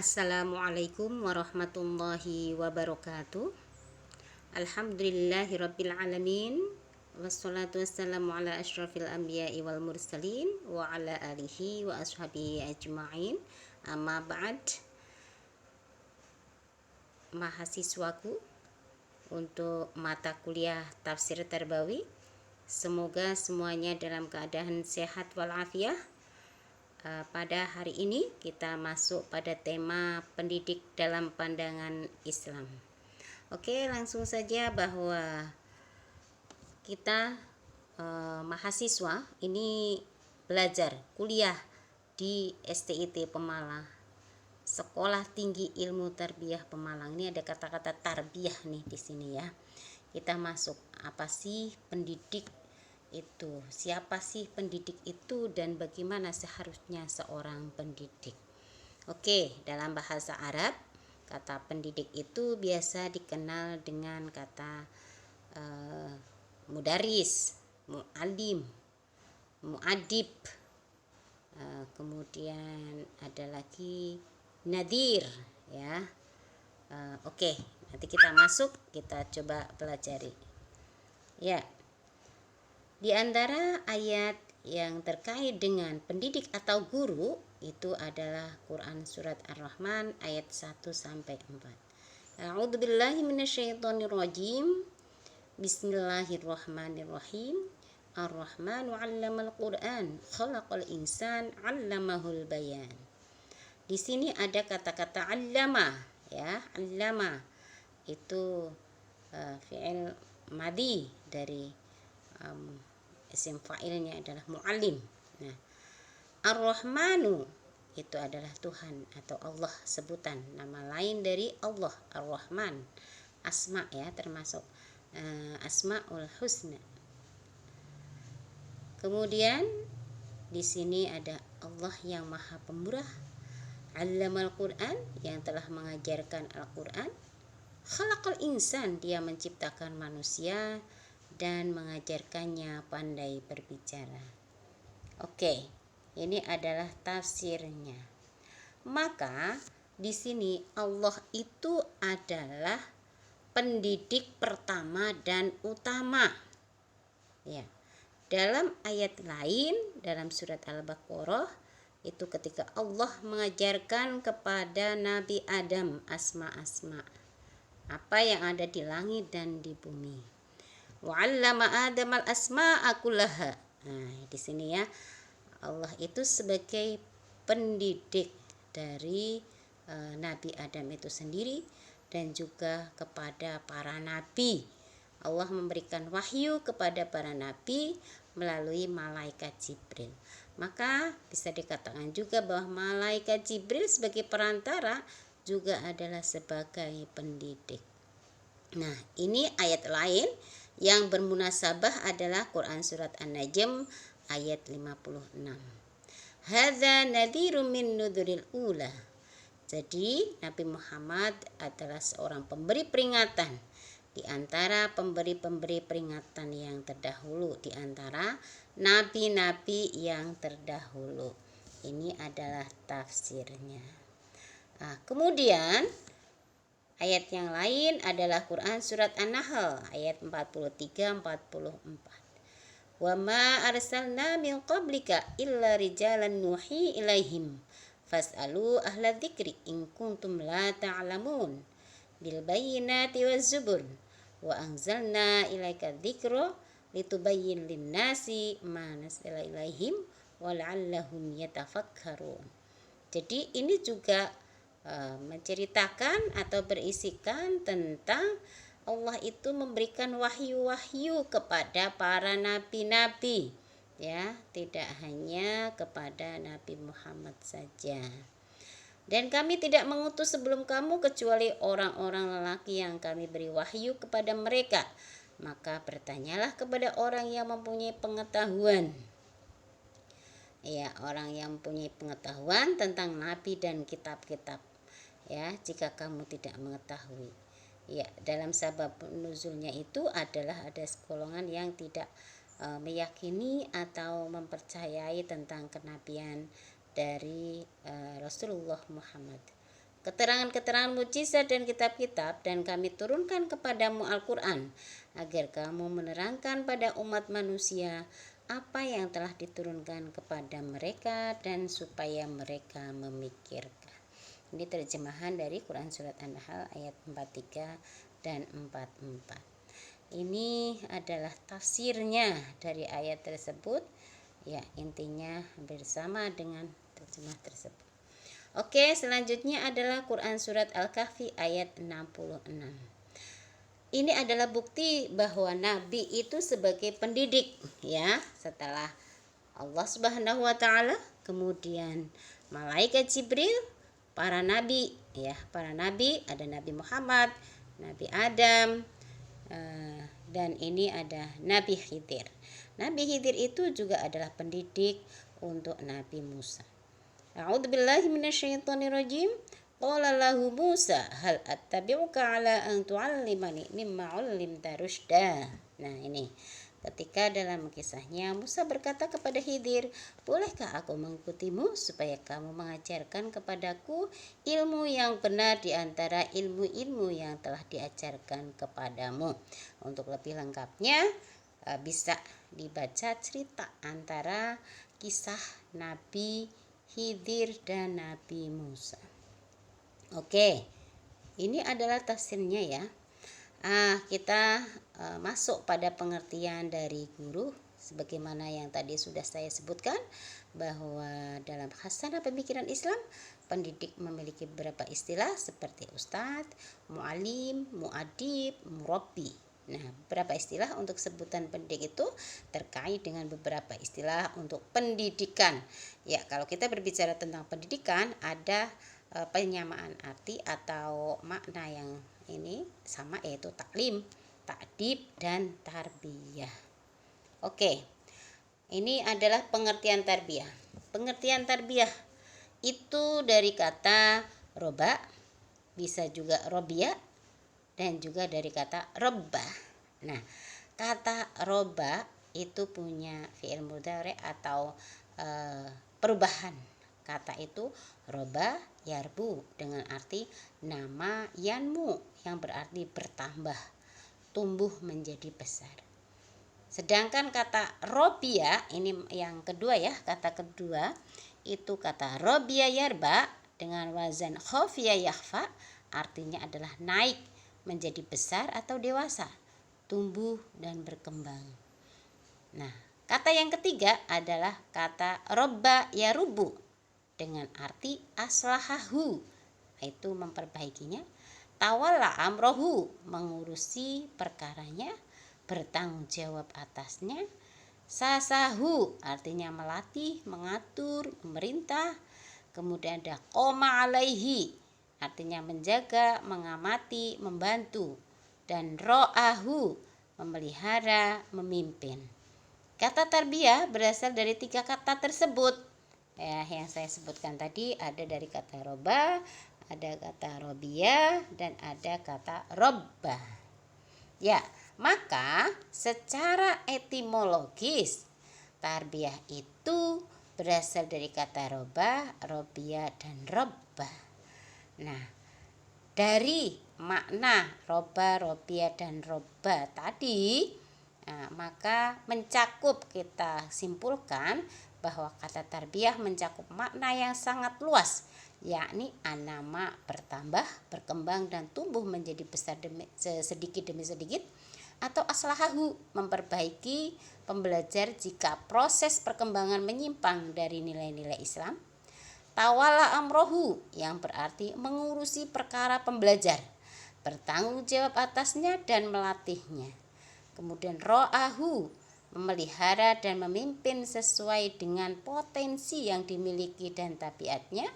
Assalamualaikum warahmatullahi wabarakatuh. Alhamdulillahirabbil alamin. Wassalatu wassalamu ala asyrafil anbiya'i wal mursalin wa ala alihi wa ashabihi ajma'in. Amma ba'd. Mahasiswaku untuk mata kuliah tafsir Tarbawi, semoga semuanya dalam keadaan sehat walafiat. Pada hari ini kita masuk pada tema pendidik dalam pandangan Islam. Oke, langsung saja bahwa kita mahasiswa ini belajar kuliah di STIT Pemalang, Sekolah Tinggi Ilmu Tarbiyah Pemalang. Ini ada kata-kata tarbiyah nih di sini ya. Kita masuk, apa sih pendidik itu, siapa sih pendidik itu, dan bagaimana seharusnya seorang pendidik. Oke, dalam bahasa Arab kata pendidik itu biasa dikenal dengan kata mudaris, mu'alim, mu'adib, kemudian ada lagi nadir ya. Oke, nanti kita masuk, kita coba pelajari ya. Di antara ayat yang terkait dengan pendidik atau guru itu adalah Quran surat Ar-Rahman ayat 1 sampai 4. A'udzubillahi minasyaitonirrajim. Bismillahirrahmanirrahim. Ar-Rahmanu 'allamal Qur'an, khalaqal insan 'allamahul bayan. Di sini ada kata-kata 'allama ya. 'Allama itu fi'il madhi dari isim fa'ilnya adalah mu'allim. Nah, Ar-Rahmanu itu adalah Tuhan atau Allah, sebutan nama lain dari Allah. Ar-Rahman asma ya, termasuk Asmaul Husna. Kemudian di sini ada Allah yang Maha Pemurah, Allamal Quran, yang telah mengajarkan Al-Quran, Khalaqal insan, dia menciptakan manusia dan mengajarkannya pandai berbicara. Oke, ini adalah tafsirnya. Maka di sini Allah itu adalah pendidik pertama dan utama. Ya. Dalam ayat lain dalam surat Al-Baqarah itu ketika Allah mengajarkan kepada Nabi Adam asma-asma apa yang ada di langit dan di bumi. Wa'allama Adamal asma'a kullaha. Nah, di sini ya, Allah itu sebagai pendidik dari Nabi Adam itu sendiri dan juga kepada para nabi. Allah memberikan wahyu kepada para nabi melalui malaikat Jibril. Maka bisa dikatakan juga bahwa malaikat Jibril sebagai perantara juga adalah sebagai pendidik. Nah, ini ayat lain yang bermunasabah adalah Quran surat An-Najm ayat 56. Hadza nadhirum min nuduril ula. Jadi Nabi Muhammad adalah seorang pemberi peringatan di antara pemberi-pemberi peringatan yang terdahulu, di antara nabi-nabi yang terdahulu. Ini adalah tafsirnya. Nah, kemudian ayat yang lain adalah Quran surat An-Nahl ayat 43-44. Wa ma arsalna min qablika illa rijalan nuhi ilaihim fas'alu ahla dzikri in kuntum la ta'lamun bil bayyinati waz zubur wa anzalna ilaika dzikra litubayyin lin-nasi ma nazala ilaihim wa la'allahum yatafakkarun. Jadi ini juga menceritakan atau berisikan tentang Allah itu memberikan wahyu-wahyu kepada para nabi-nabi ya, tidak hanya kepada Nabi Muhammad saja. Dan kami tidak mengutus sebelum kamu kecuali orang-orang lelaki yang kami beri wahyu kepada mereka. Maka bertanyalah kepada orang yang mempunyai pengetahuan. Ya, orang yang mempunyai pengetahuan tentang nabi dan kitab-kitab. Ya, jika kamu tidak mengetahui. Ya, dalam sabab nuzulnya itu adalah ada golongan yang tidak meyakini atau mempercayai tentang kenabian dari Rasulullah Muhammad. keterangan-keterangan mukjizat dan kitab-kitab, dan kami turunkan kepadamu Al-Quran agar kamu menerangkan pada umat manusia apa yang telah diturunkan kepada mereka dan supaya mereka memikirkan. Ini terjemahan dari Quran Surat An-Nahl ayat 43 dan 44. Ini adalah tafsirnya dari ayat tersebut. Ya, intinya hampir sama dengan terjemah tersebut. Oke, selanjutnya adalah Quran Surat Al-Kahfi ayat 66. Ini adalah bukti bahwa Nabi itu sebagai pendidik, ya. Setelah Allah Subhanahu wa taala, kemudian malaikat Jibril, para nabi, ya. Para nabi, ada Nabi Muhammad, Nabi Adam, dan ini ada Nabi Khidir. Nabi Khidir itu juga adalah pendidik untuk Nabi Musa. A'udzubillahi minasyaitonirrajim. Qala lahu Musa hal attabi'uka ala an tu'allimani mimma 'ullimta rusyda. Nah, ini ketika dalam kisahnya Musa berkata kepada Khidir, "Bolehkah aku mengikutimu supaya kamu mengajarkan kepadaku ilmu yang benar di antara ilmu-ilmu yang telah diajarkan kepadamu?" Untuk lebih lengkapnya bisa dibaca cerita antara kisah Nabi Khidir dan Nabi Musa. Oke, ini adalah tafsirnya ya. Kita masuk pada pengertian dari guru sebagaimana yang tadi sudah saya sebutkan, bahwa dalam khasanah pemikiran Islam, pendidik memiliki beberapa istilah seperti ustadz, mu'alim, mu'adib, murabbi. Nah, beberapa istilah untuk sebutan pendidik itu terkait dengan beberapa istilah untuk pendidikan. Ya, kalau kita berbicara tentang pendidikan, ada penyamaan arti atau makna yang ini sama, yaitu taklim, takdib, dan tarbiyah. Oke, ini adalah pengertian tarbiyah. Pengertian tarbiyah itu dari kata roba, bisa juga robia, dan juga dari kata robba. Nah, kata roba itu punya fi'il mudhari atau perubahan. Kata itu roba yarbu dengan arti nama yanmu, yang berarti bertambah, tumbuh menjadi besar. Sedangkan kata robia, ini yang kedua ya, kata kedua itu kata robia yarba dengan wazan khofia yakhfa, artinya adalah naik menjadi besar atau dewasa, tumbuh dan berkembang. Nah, kata yang ketiga adalah kata robba yarubu dengan arti aslahahu, yaitu memperbaikinya, tawalla amrohu, mengurusi perkaranya, bertanggung jawab atasnya, sasahu, artinya melatih, mengatur, memerintah. Kemudian ada qoma alaihi, artinya menjaga, mengamati, membantu, dan ro'ahu, memelihara, memimpin. Kata tarbiyah berasal dari 3 kata tersebut. Ya, yang saya sebutkan tadi ada dari kata roba, ada kata robia, dan ada kata robba. Ya, maka secara etimologis tarbiyah itu berasal dari kata roba, robia, dan robba. Nah, dari makna roba, robia, dan robba tadi, maka mencakup, kita simpulkan bahwa kata tarbiyah mencakup makna yang sangat luas, yakni anama bertambah, berkembang, dan tumbuh menjadi besar sedikit demi sedikit, atau aslahahu memperbaiki pembelajar jika proses perkembangan menyimpang dari nilai-nilai Islam, tawala amrohu yang berarti mengurusi perkara pembelajar, bertanggung jawab atasnya dan melatihnya, kemudian ro'ahu memelihara dan memimpin sesuai dengan potensi yang dimiliki dan tabiatnya,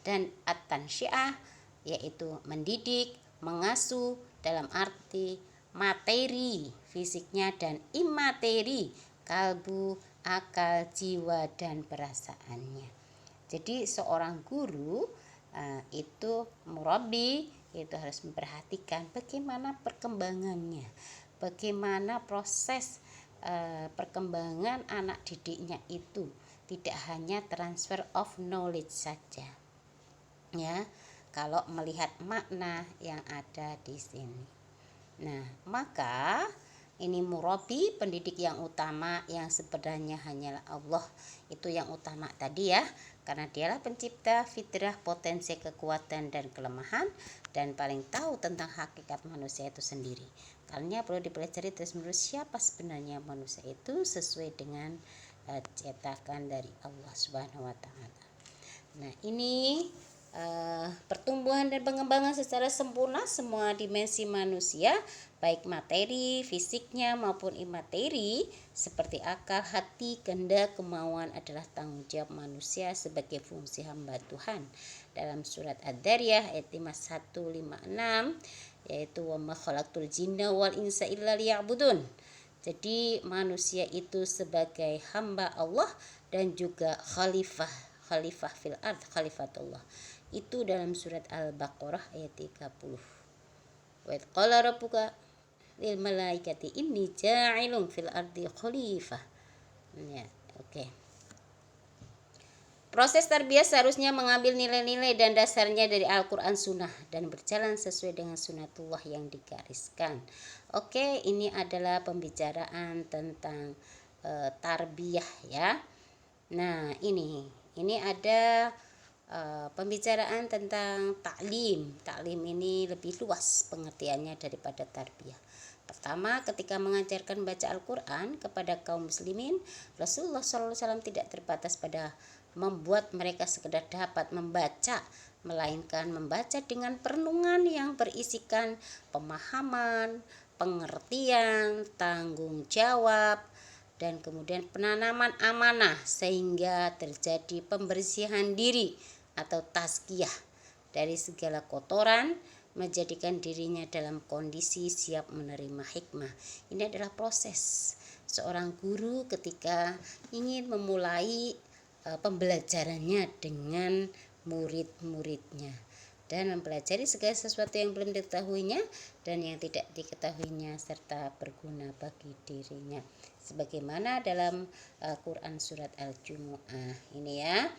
dan at-tansyiah yaitu mendidik, mengasuh dalam arti materi fisiknya dan imateri kalbu, akal, jiwa, dan perasaannya. Jadi seorang guru itu murabbi itu harus memperhatikan bagaimana perkembangannya, bagaimana proses perkembangan anak didiknya itu, tidak hanya transfer of knowledge saja ya. kalau melihat makna yang ada di sini. Nah, maka ini murabi, pendidik yang utama yang sebenarnya hanyalah Allah. Itu yang utama tadi ya, karena dialah pencipta fitrah, potensi, kekuatan dan kelemahan, dan paling tahu tentang hakikat manusia itu sendiri. Karena perlu dipelajari terus menerus siapa sebenarnya manusia itu sesuai dengan cetakan dari Allah Subhanahu wa taala. Nah, ini pertumbuhan dan pengembangan secara sempurna semua dimensi manusia, baik materi, fisiknya maupun imateri, seperti akal, hati, kehendak, kemauan adalah tanggung jawab manusia sebagai fungsi hamba Tuhan. Dalam surat Ad-Dariyah ayat 5156, yaitu wa ma khalaqtul jinna wal insa illa liya'budun. Jadi manusia itu sebagai hamba Allah dan juga khalifah fil ard, khalifatullah. Itu dalam surat Al-Baqarah ayat 30. Wa qala rabbuka lil malaikati inni ja'ilun fil ardi khalifah. Ya, oke. Proses tarbiyah seharusnya mengambil nilai-nilai dan dasarnya dari Al-Quran Sunnah dan berjalan sesuai dengan sunnatullah yang digariskan. Oke, ini adalah pembicaraan tentang tarbiyah ya. Nah, ini ada pembicaraan tentang taklim. Taklim ini lebih luas pengertiannya daripada tarbiyah. Pertama, ketika mengajarkan baca Al-Quran kepada kaum muslimin, Rasulullah SAW tidak terbatas pada membuat mereka sekedar dapat membaca, melainkan membaca dengan perenungan yang berisikan pemahaman, pengertian, tanggung jawab, dan kemudian penanaman amanah sehingga terjadi pembersihan diri atau tazkiyah dari segala kotoran, menjadikan dirinya dalam kondisi siap menerima hikmah. Ini adalah proses seorang guru ketika ingin memulai pembelajarannya dengan murid-muridnya dan mempelajari segala sesuatu yang belum diketahuinya dan yang tidak diketahuinya serta berguna bagi dirinya, sebagaimana dalam Quran surat Al-Jumu'ah ini ya.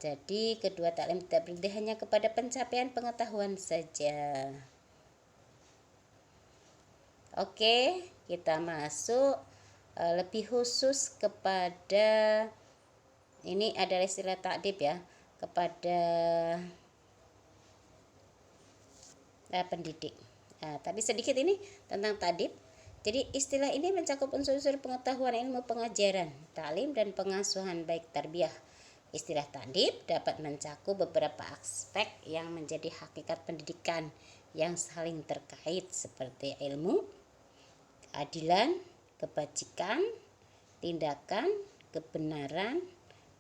Jadi kedua taklim tidak berhenti hanya kepada pencapaian pengetahuan saja. Oke, kita masuk lebih khusus kepada, ini adalah istilah ta'dib ya, kepada pendidik. Tapi sedikit ini tentang ta'dib. Jadi istilah ini mencakup unsur-unsur pengetahuan ilmu pengajaran, taklim dan pengasuhan baik tarbiyah. Istilah ta'dib dapat mencakup beberapa aspek yang menjadi hakikat pendidikan yang saling terkait seperti ilmu, keadilan, kebajikan, tindakan, kebenaran,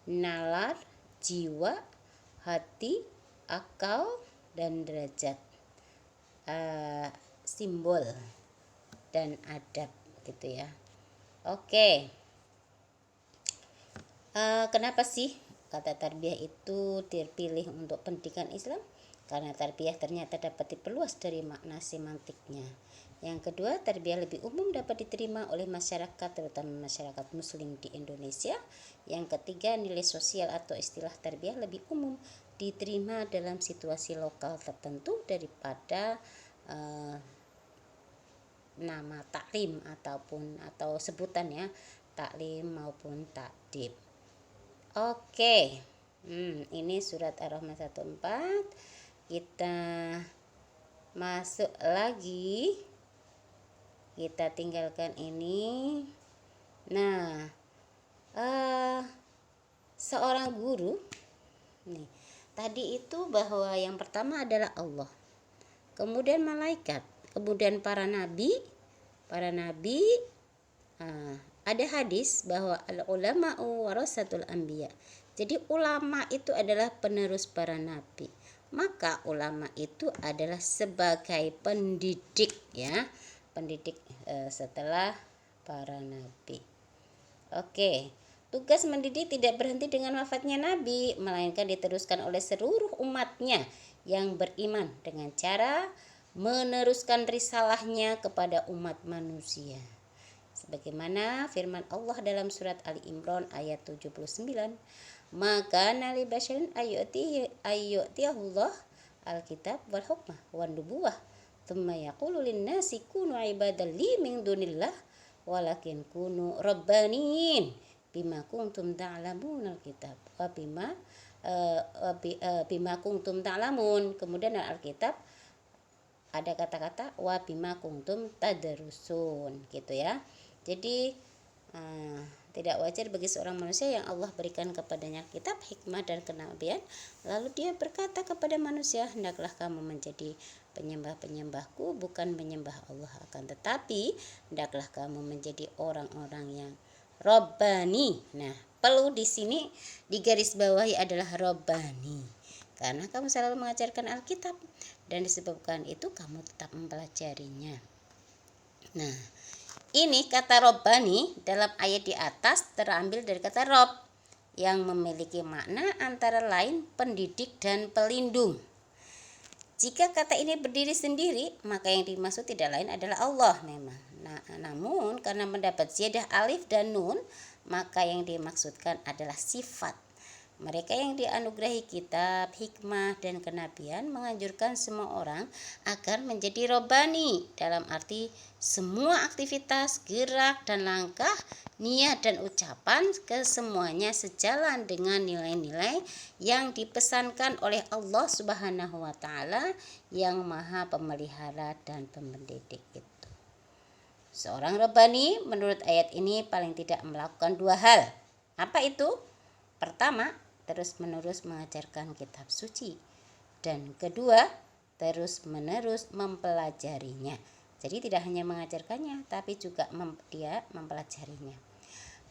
nalar, jiwa, hati, akal, dan derajat, simbol, dan adab gitu ya. Oke. Kenapa sih kata tarbiyah itu terpilih untuk pendidikan Islam? Karena tarbiyah ternyata dapat diperluas dari makna semantiknya. Yang kedua, tarbiyah lebih umum dapat diterima oleh masyarakat, terutama masyarakat muslim di Indonesia. Yang ketiga, nilai sosial atau istilah tarbiyah lebih umum diterima dalam situasi lokal tertentu daripada nama taklim atau sebutan ya, taklim maupun ta'dib. Oke. Ini surat Ar-Rahman 14. Kita masuk lagi. Kita tinggalkan ini. Nah, seorang guru nih, tadi itu bahwa yang pertama adalah Allah, kemudian malaikat, kemudian para nabi. Ada hadis bahwa al-ulama'u warasatul anbiya. Jadi ulama itu adalah penerus para nabi. Maka ulama itu adalah sebagai pendidik ya, pendidik setelah para nabi. Oke. Tugas mendidik tidak berhenti dengan wafatnya nabi, melainkan diteruskan oleh seluruh umatnya yang beriman dengan cara meneruskan risalahnya kepada umat manusia. Sebagaimana firman Allah dalam surat Ali Imran ayat 79, maka nali basyarin ayyutiyahullah alkitab wal hukmah wan nubuwah tsumma yaqulu lin-nasi kunu ibadan li min dunillah walakin kunu rabbaniyin bima kuntum ta'lamun alkitab wa bima kuntum ta'lamun. Kemudian alkitab ada kata-kata wa bima kuntum tadrusun gitu ya. Jadi tidak wajar bagi seorang manusia yang Allah berikan kepadanya kitab, hikmah dan kenabian, lalu dia berkata kepada manusia, hendaklah kamu menjadi penyembah-penyembahku, bukan menyembah Allah, akan tetapi hendaklah kamu menjadi orang-orang yang Rabbani. Nah, perlu di sini digarisbawahi adalah Rabbani, karena kamu selalu mengajarkan Alkitab dan disebabkan itu kamu tetap mempelajarinya. Nah, ini kata Rabbani dalam ayat di atas terambil dari kata Rob yang memiliki makna antara lain pendidik dan pelindung. Jika kata ini berdiri sendiri, maka yang dimaksud tidak lain adalah Allah memang. Namun karena mendapat ziyadah alif dan nun, maka yang dimaksudkan adalah sifat. Mereka yang dianugerahi kitab, hikmah, dan kenabian menganjurkan semua orang agar menjadi Rabbani, dalam arti semua aktivitas, gerak, dan langkah, niat dan ucapan kesemuanya sejalan dengan nilai-nilai yang dipesankan oleh Allah Subhanahu wa Ta'ala yang Maha Pemelihara dan Pendidik itu. Seorang Rabbani menurut ayat ini paling tidak melakukan dua hal. Apa itu? Pertama, terus-menerus mengajarkan kitab suci, dan kedua, terus-menerus mempelajarinya. Jadi tidak hanya mengajarkannya, tapi juga dia mempelajarinya.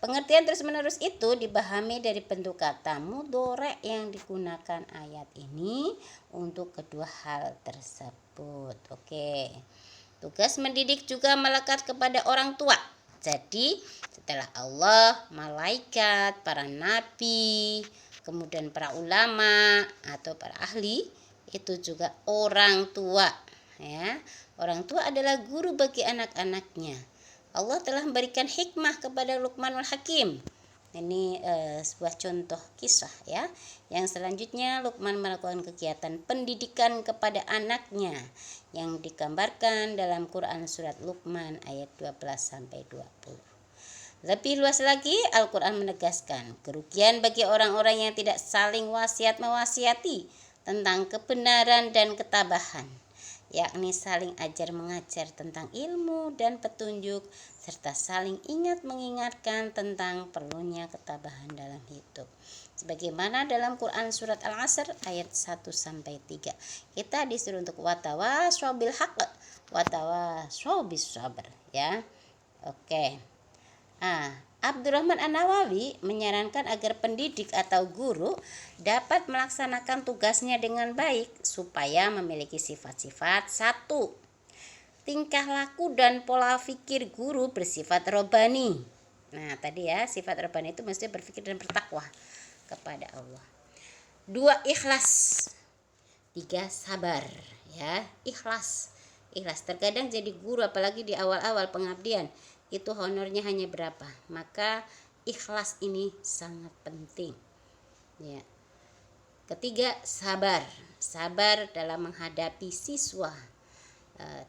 Pengertian terus-menerus itu dipahami dari bentuk kata mudhari yang digunakan ayat ini untuk kedua hal tersebut. Oke. Tugas mendidik juga melekat kepada orang tua. Jadi setelah Allah, malaikat, para nabi, kemudian para ulama atau para ahli, itu juga orang tua ya. Orang tua adalah guru bagi anak-anaknya. Allah telah memberikan hikmah kepada Luqmanul Hakim. Ini sebuah contoh kisah ya. Yang selanjutnya Luqman melakukan kegiatan pendidikan kepada anaknya yang digambarkan dalam Quran surat Luqman ayat 12 sampai 20. Lebih luas lagi, Al-Quran menegaskan kerugian bagi orang-orang yang tidak saling wasiat mewasiati tentang kebenaran dan ketabahan, yakni saling ajar mengajar tentang ilmu dan petunjuk, serta saling ingat mengingatkan tentang perlunya ketabahan dalam hidup. Sebagaimana dalam Quran surat Al-Asr ayat 1 sampai 3. Kita disuruh untuk watawasau bil haqq, watawasau bis sabr ya. Oke. Abdurrahman An-Nawawi menyarankan agar pendidik atau guru dapat melaksanakan tugasnya dengan baik supaya memiliki sifat-sifat. 1. Tingkah laku dan pola pikir guru bersifat Rabbani. Nah, tadi ya, sifat Rabbani itu mesti berpikir dan bertakwa kepada Allah. 2. Ikhlas. 3. Sabar ya, ikhlas. Terkadang jadi guru apalagi di awal-awal pengabdian itu honornya hanya berapa, maka ikhlas ini sangat penting ya. Ketiga, sabar dalam menghadapi siswa,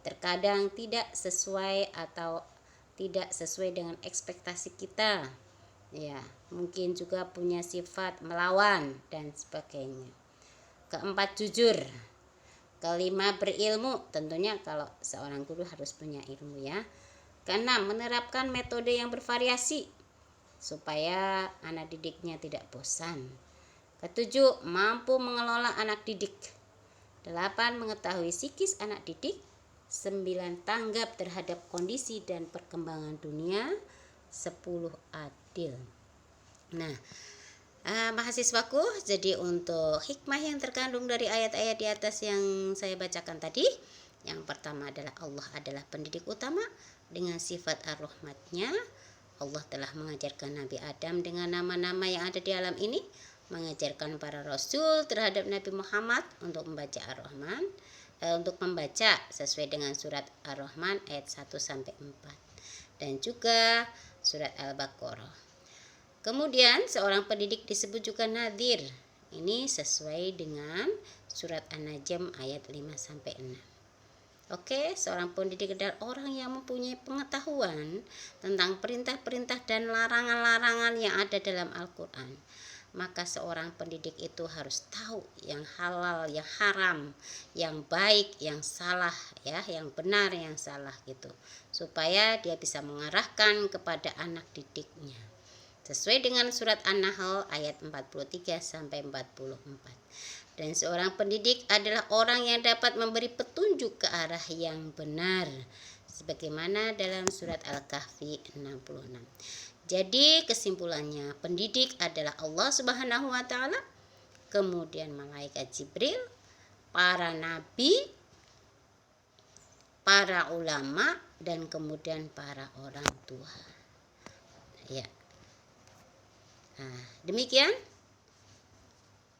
terkadang tidak sesuai atau tidak sesuai dengan ekspektasi kita ya, mungkin juga punya sifat melawan dan sebagainya. Keempat, jujur. Kelima, berilmu. Tentunya kalau seorang guru harus punya ilmu ya. Keenam, menerapkan metode yang bervariasi supaya anak didiknya tidak bosan. Ketujuh, mampu mengelola anak didik. 8. Mengetahui psikis anak didik. 9. Tanggap terhadap kondisi dan perkembangan dunia. 10. Adil. Nah, mahasiswaku, jadi untuk hikmah yang terkandung dari ayat-ayat di atas yang saya bacakan tadi, yang pertama adalah Allah adalah pendidik utama dengan sifat ar-rahmatnya. Allah telah mengajarkan Nabi Adam dengan nama-nama yang ada di alam ini, mengajarkan para rasul terhadap Nabi Muhammad untuk membaca Ar-Rahman, untuk membaca sesuai dengan surat Ar-Rahman ayat 1 sampai 4 dan juga surat Al-Baqarah. Kemudian seorang pendidik disebut juga nadhir Ini sesuai dengan surat An-Najm ayat 5-6. Oke, seorang pendidik adalah orang yang mempunyai pengetahuan tentang perintah-perintah dan larangan-larangan yang ada dalam Al-Quran. Maka seorang pendidik itu harus tahu yang halal, yang haram, yang baik, yang salah, ya, yang benar, yang salah gitu. Supaya dia bisa mengarahkan kepada anak didiknya. Sesuai dengan surat An-Nahl ayat 43-44. Dan seorang pendidik adalah orang yang dapat memberi petunjuk ke arah yang benar, sebagaimana dalam surat Al-Kahfi 66. Jadi kesimpulannya, pendidik adalah Allah Subhanahu wa taala, kemudian malaikat Jibril, para nabi, para ulama, dan kemudian para orang tua. Ya. Nah, demikian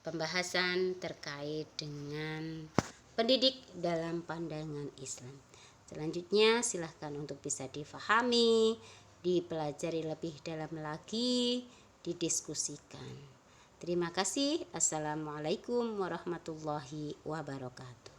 pembahasan terkait dengan pendidik dalam pandangan Islam. Selanjutnya silahkan untuk bisa difahami, dipelajari lebih dalam lagi, didiskusikan. Terima kasih. Assalamualaikum warahmatullahi wabarakatuh.